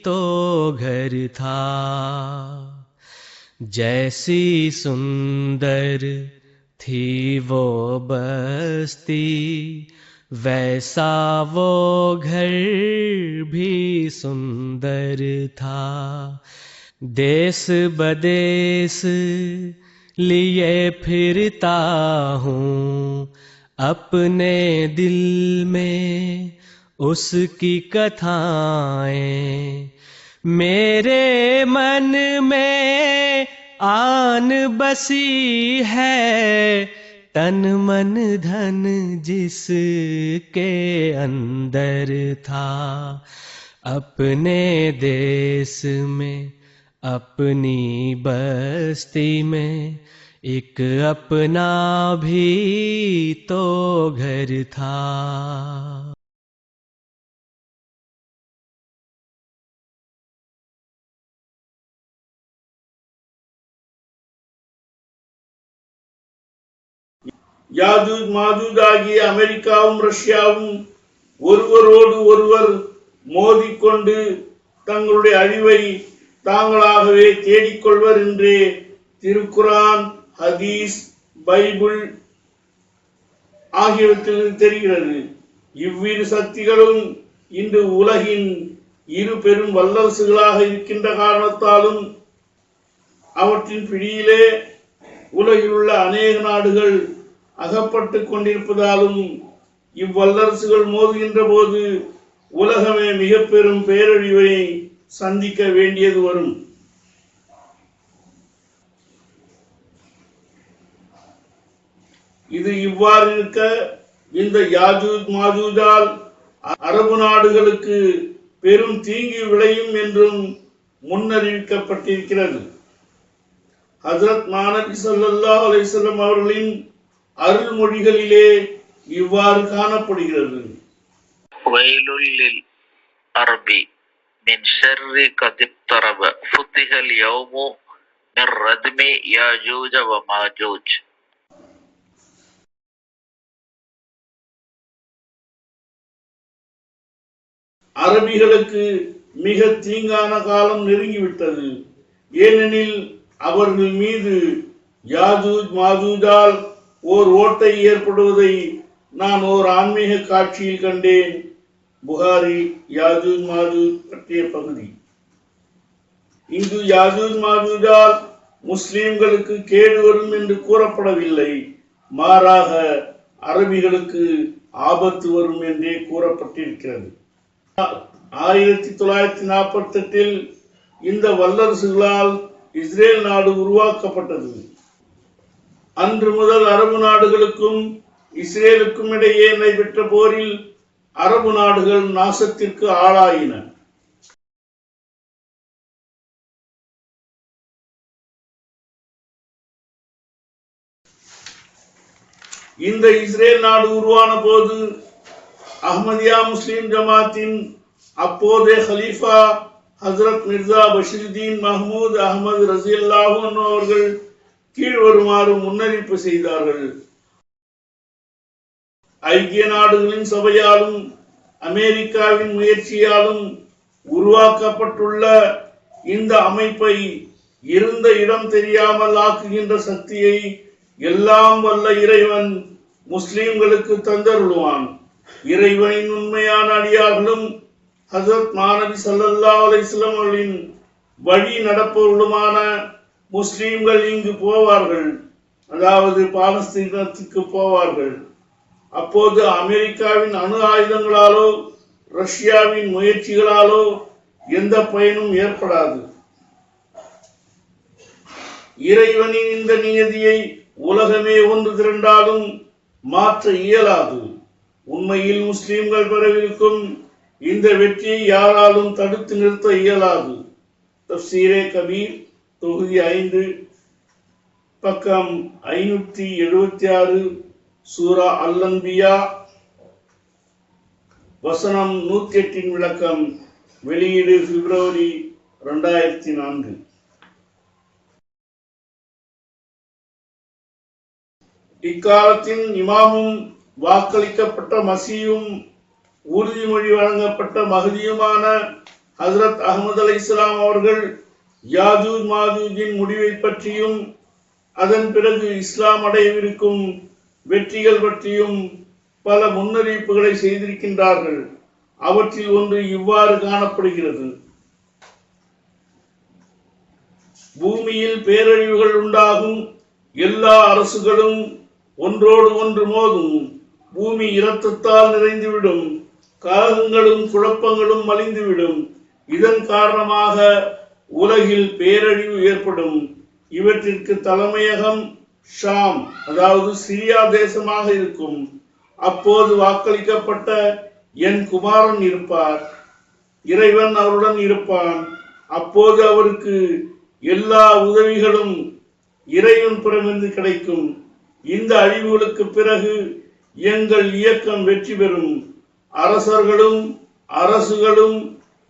तो घर था, जैसी सुंदर थी वो बस्ती, वैसा वो घर भी सुंदर था। देश बदेश लिए फिरता हूँ, अपने दिल में उसकी कथाएं, मेरे मन में आन बसी है, तन मन धन जिसके अंदर था। अपने देश में अपनी बस्ती में एक अपना भी तो घर था। யாஜூஜ் மாஜூஜ் ஆகிய அமெரிக்காவும் ரஷ்யாவும் ஒருவரோடு ஒருவர் மோதிக்கொண்டு தங்களுடைய அழிவை தாங்களாகவே தேடிக்கொள்வர் என்றே திருக்குரான், ஹதீஸ், பைபிள் ஆகியவற்றில் தெரிகிறது. இவ்விரு சக்திகளும் இன்று உலகின் இரு பெரும் வல்லரசுகளாக இருக்கின்ற காரணத்தாலும் அவற்றின் பிடியிலே உலகில் உள்ள அநேக நாடுகள் அகப்பட்டு கொண்டிருப்பதாலும் இவ்வல்லரசுகள் மோதுகின்ற போது உலகமே மிக பெரும் பேரழிவை சந்திக்க வேண்டியது வரும். இது இவ்வாறு இருக்க இந்த யாஜூஜ் மாஜூஜால் அரபு நாடுகளுக்கு பெரும் தீங்கு விளையும் என்றும் முன்னறிவிக்கப்பட்டிருக்கிறது. ஹஜ்ரத் மாநபி ஸல்லல்லாஹு அலைஹி வஸல்லம் அவர்களின் அருள்மொழிகளிலே இவ்வாறு காணப்படுகிறது. வயலுல் லில் அரபி மின் ஷர்ரி கதிப்தரப ஃபுத்திஹல் யௌமு மின் ரத்மி யாஜூஜ வ மாஜூஜ். அரபிகளுக்கு மிக தீங்கான காலம் நெருங்கிவிட்டது. ஏனெனில் அவர்கள் மீது யாஜூஜ் மாஜூஜால் ஓர் ஓட்டை ஏற்படுவதை நான் ஓர் ஆன்மீக காட்சியில் கண்டேன். புகாரி, யாஜூஜ் மாஜூஜ் பற்றிய பகுதி. இங்கு யாஜூஜ் மாஜூஜால் முஸ்லிம்களுக்கு கேடு வரும் என்று கூறப்படவில்லை, மாறாக அரபிகளுக்கு ஆபத்து வரும் என்றே கூறப்பட்டிருக்கிறது. 1948 இந்த வல்லரசுகளால் இஸ்ரேல் நாடு உருவாக்கப்பட்டது. அன்று முதல் அரபு நாடுகளுக்கும் இஸ்ரேலுக்கும் இடையே நடைபெற்ற போரில் அரபு நாடுகள் நாசத்திற்கு ஆளாயின. இந்த இஸ்ரேல் நாடு உருவான போது அஹ்மதியா முஸ்லிம் ஜமாத்தின் அப்போதைய ஹலீஃபா ஹசரத் மிர்சா பஷீருதீன் மஹ்மூத் அஹ்மது ரஸியல்லாஹு அன்ஹு அவர்கள் கீழ்வருமாறு முன்னறிவிப்பு செய்தார்கள். ஐக்கிய நாடுகளின் சபையாலும் அமெரிக்காவின் முயற்சியாலும் உருவாக்கப்பட்டுள்ள இந்த அமைப்பை இருந்த இடம் தெரியாமல் ஆக்குகின்ற சக்தியை எல்லாம் வல்ல இறைவன் முஸ்லிம்களுக்கு தந்தருள்வான். இறைவனின் உண்மையான அடியார்களும் ஹஜ்ரத் மாநபி ஸல்லல்லாஹு அலைஹி வஸல்லம் அவர்களின் வழி நடப்பவர்களுமான முஸ்லிம்கள் இங்கு போவார்கள், அதாவது பாலஸ்தீனத்துக்கு போவார்கள். அப்போது அமெரிக்காவின் அணு ஆயுதங்களாலோ ரஷ்யாவின் முயற்சிகளாலோ எந்த பயனும் ஏற்படாது. இறைவனின் இந்த நியதியை உலகமே ஒன்று திரண்டாலும் மாற்ற இயலாது. உண்மையில் முஸ்லிம்கள் பெறவிருக்கும் இந்த வெற்றியை யாராலும் தடுத்து நிறுத்த இயலாது. தஃப்சீரே கபீர் தொகுதி 5 பக்கம் 576, சூரா அல்-அன்பியா வசனம் 108 விளக்கம். வெளியீடு பிப்ரவரி 2004. இக்காலத்தின் இமாமும் வாக்களிக்கப்பட்ட மசீயும் உறுதிமொழி வழங்கப்பட்ட மஹதியுமான ஹசரத் அஹ்மது அலைஹிஸ்ஸலாம் அவர்கள் யாஜூஜ் மாஜூஜின் முடிவை பற்றியும் அதன் பிறகு இஸ்லாம் அடையவிருக்கும் வெற்றிகள் பற்றியும் பல முன்னறிவிப்புகளை செய்திருக்கின்றார்கள். அவற்றில் ஒன்று இவ்வாறு காணப்படுகிறது: பூமியில் பேரழிவுகள் உண்டாகும், எல்லா அரசுகளும் ஒன்றோடு ஒன்று மோதும், பூமி இரத்தத்தால் நிறைந்துவிடும், கலகங்களும் குழப்பங்களும் மலிந்துவிடும். இதன் காரணமாக உலகில் பேரழிவு ஏற்படும். இவற்றிற்கு தலைமையகம் ஷாம், அதாவது சிரியா தேசமாக இருக்கும். அப்போது வாக்களிக்கப்பட்ட என் குமாரன் இருப்பார், இறைவன் அவருடன் இருப்பான். அப்போது அவருக்கு எல்லா உதவிகளும் இறைவன் புறமிருந்து கிடைக்கும். இந்த அழிவுகளுக்கு பிறகு எங்கள் இயக்கம் வெற்றி பெறும். அரசர்களும் அரசுகளும்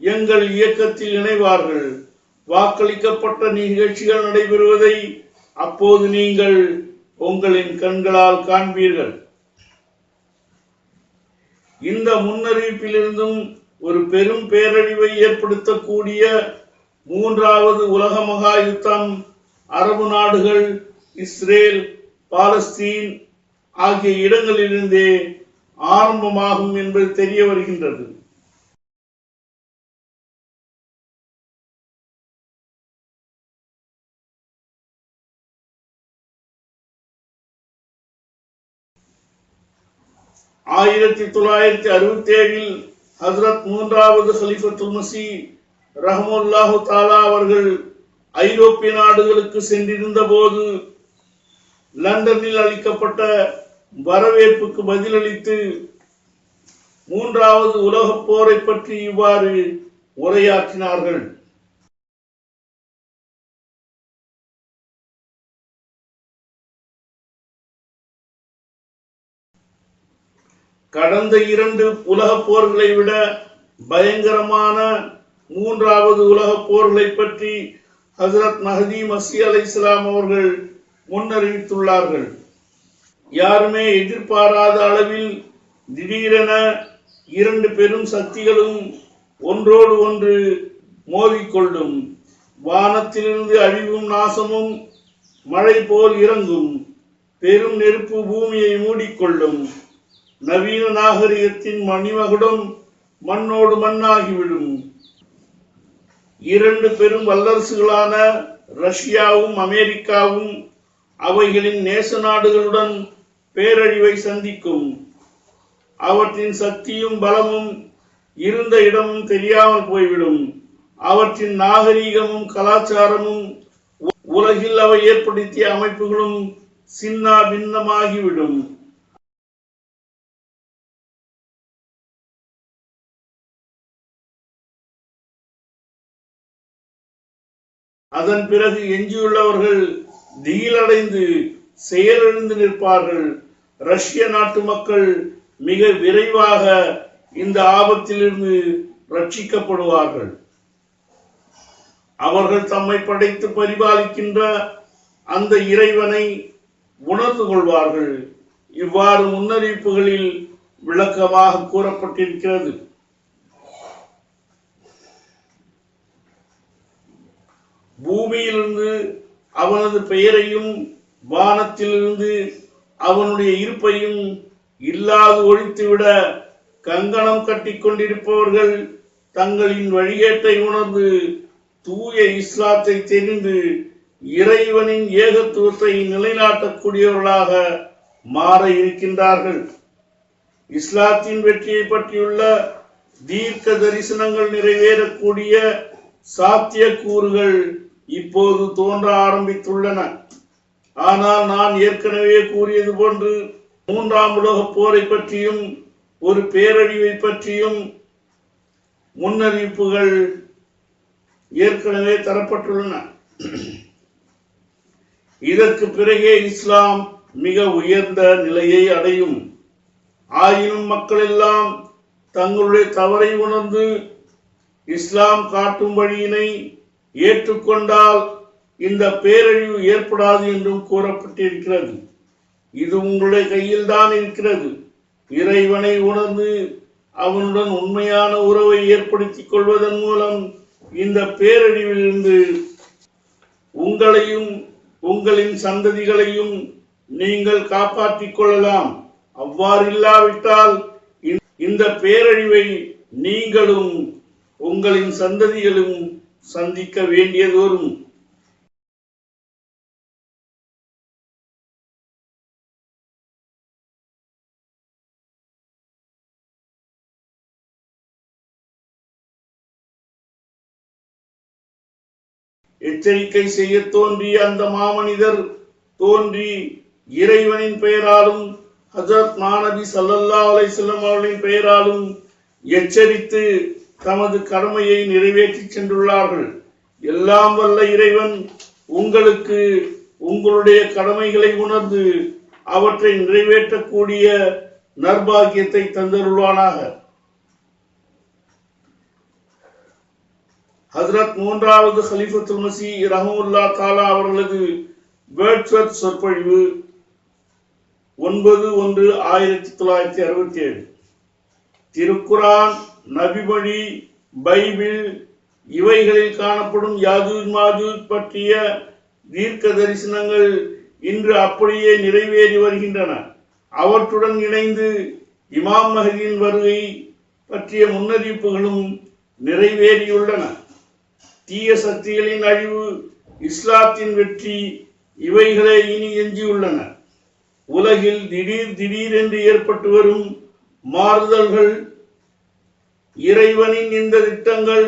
எங்கள் இயக்கத்தில் இணைவார்கள். வாக்களிக்கப்பட்ட நிகழ்ச்சிகள் நடைபெறுவதை அப்போது நீங்கள் உங்களின் கண்களால் காண்பீர்கள். இந்த முன்னறிவிப்பிலிருந்தும் ஒரு பெரும் பேரழிவை ஏற்படுத்தக்கூடிய மூன்றாவது உலக மகா யுத்தம் அரபு நாடுகள், இஸ்ரேல், பாலஸ்தீன் ஆகிய இடங்களிலிருந்தே ஆரம்பமாகும் என்பது தெரிய வருகின்றது. ஆயிரத்தி 1967 ஹஜ்ரத் மூன்றாவது ஹலிஃபத்துல் மஸீஹ் ரஹ்மத்துல்லாஹு தஆலா அவர்கள் ஐரோப்பிய நாடுகளுக்கு சென்றிருந்த போது லண்டனில் அளிக்கப்பட்ட வரவேற்புக்கு பதிலளித்து மூன்றாவது உலகப் போரை பற்றி இவ்வாறு உரையாற்றினார்கள்: கடந்த 2 உலகப் போர்களை விட பயங்கரமான மூன்றாவது உலகப் போர்களை பற்றி ஹஜ்ரத் மஹதி மஸீஹ் அலைஹிஸ்ஸலாம் அவர்கள் முன்னறிவித்துள்ளார்கள். யாருமே எதிர்பாராத அளவில் திடீரென 2 பெரும் சக்திகளும் ஒன்றோடு ஒன்று மோதிக்கொள்ளும். வானத்திலிருந்து அழிவும் நாசமும் மழை போல் இறங்கும். பெரும் நெருப்பு பூமியை மூடிக்கொள்ளும். நவீன நாகரிகத்தின் மணிமகுடம் மண்ணோடு மண்ணாகிவிடும். 2 பெரும் வல்லரசுகளான ரஷ்யாவும் அமெரிக்காவும் அவைகளின் நேச நாடுகளுடன் பேரழிவை சந்திக்கும். அவற்றின் சக்தியும் பலமும் இருந்த இடமும் தெரியாமல் போய்விடும். அவற்றின் நாகரீகமும் கலாச்சாரமும் உலகில் அவை ஏற்படுத்திய அமைப்புகளும் சின்னா பின்னமாகிவிடும். அதன் பிறகு எஞ்சியுள்ளவர்கள் திகிலடைந்து செயலிழந்து நிற்பார்கள். ரஷ்ய நாட்டு மக்கள் மிக விரைவாக இந்த ஆபத்திலிருந்து ரட்சிக்கப்படுவார்கள். அவர்கள் தம்மை படைத்து பரிபாலிக்கின்ற அந்த இறைவனை உணர்ந்து கொள்வார்கள். இவ்வாறு முன்னறிவிப்புகளில் விளக்கமாக கூறப்பட்டிருக்கிறது. பூமியிலிருந்து அவனது பெயரையும் வானத்திலிருந்து அவனுடைய இருப்பையும் இல்லாது ஒழித்துவிட கங்கணம் கட்டிக் கொண்டிருப்பவர்கள் தங்களின் வழிகேட்டை உணர்ந்து தூய இஸ்லாத்தை தெரிந்து இறைவனின் ஏகத்துவத்தை நிலைநாட்டக்கூடியவர்களாக மாற இருக்கின்றார்கள். இஸ்லாத்தின் வெற்றியை பற்றியுள்ள தீர்க்க தரிசனங்கள் நிறைவேறக்கூடிய சாத்தியக்கூறுகள் இப்போது தோன்ற ஆரம்பித்துள்ளன. ஆனால் நான் ஏற்கனவே கூறியது போன்று 3ஆம் உலகப் போரை பற்றியும் ஒரு பேரழிவை பற்றியும் முன்னறிவிப்புகள் ஏற்கனவே தரப்பட்டுள்ளன. இதற்கு பிறகே இஸ்லாம் மிக உயர்ந்த நிலையை அடையும். ஆயினும் மக்கள் எல்லாம் தங்களுடைய தவறை உணர்ந்து இஸ்லாம் காட்டும் வழியினை ஏற்றுக்கொண்டால் இந்த பேரழிவு ஏற்படாது என்றும் கூறப்பட்டிருக்கிறது. இது உங்களுடைய கையில் தான் இருக்கிறது. இறைவனை உணர்ந்து அவனுடன் உண்மையான உறவை ஏற்படுத்திக் கொள்வதன் மூலம் இந்த பேரழிவிலிருந்து உங்களையும் உங்களின் சந்ததிகளையும் நீங்கள் காப்பாற்றிக் கொள்ளலாம். அவ்வாறில்லாவிட்டால் இந்த பேரழிவை நீங்களும் உங்களின் சந்ததிகளும் சந்திக்க வேண்டியது வரும். எச்சரிக்கை செய்ய தோன்றிய அந்த மாமனிதர் தோன்றி இறைவனின் பெயராலும் ஹஜ்ரத் மாநபி ஸல்லல்லாஹு அலைஹி வஸல்லம் அவர்களின் பெயராலும் எச்சரித்து தமது கடமையை நிறைவேற்றி சென்றுள்ளார்கள். எல்லாம் வல்ல இறைவன் உங்களுக்கு உங்களுடைய கடமைகளை உணர்ந்து அவற்றை நிறைவேற்றக்கூடிய நற்பாக்கியத்தை தந்தருள்வானாக. ஹஜ்ரத் மூன்றாவது ஹலீஃபத்துல் மஸீஹ் ரஹ்மத்துல்லாஹி தஆலா அவர்களது வேர்ட்ஸ்வர்த் சொற்பொழிவு 9/1/1967. திருக்குரான், நபிமொழி, பைபிள் இவைகளில் காணப்படும் யாஜூஜ் மாஜூஜ் பற்றிய தீர்க்க தரிசனங்கள் இன்று அப்படியே நிறைவேறி வருகின்றன. அவற்றுடன் இணைந்து இமாம் மஹ்தியின் வருகை பற்றிய முன்னறிவிப்புகளும் நிறைவேறியுள்ளன. தீய சக்திகளின் அழிவு, இஸ்லாத்தின் வெற்றி இவைகளே இனி எஞ்சியுள்ளன. உலகில் திடீரென்று ஏற்பட்டு வரும் மாறுதல்கள் இறைவனின் இந்த திட்டங்கள்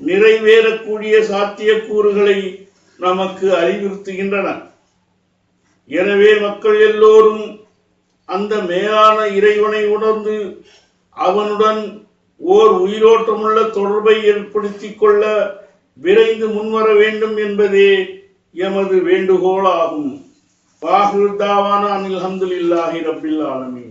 நிறைவேறக்கூடிய சாத்தியக்கூறுகளை நமக்கு அறிவுறுத்துகின்றன. எனவே மக்கள் எல்லோரும் அந்த மேலான இறைவனை உணர்ந்து அவனுடன் ஓர் உயிரோட்டமுள்ள தொடர்பை ஏற்படுத்திக் கொள்ள விரைந்து முன்வர வேண்டும் என்பதே எமது வேண்டுகோளாகும். வாஹிர் தாவானா அனில் ஹம்துலில்லாஹி ரப்பில் ஆலமீன்.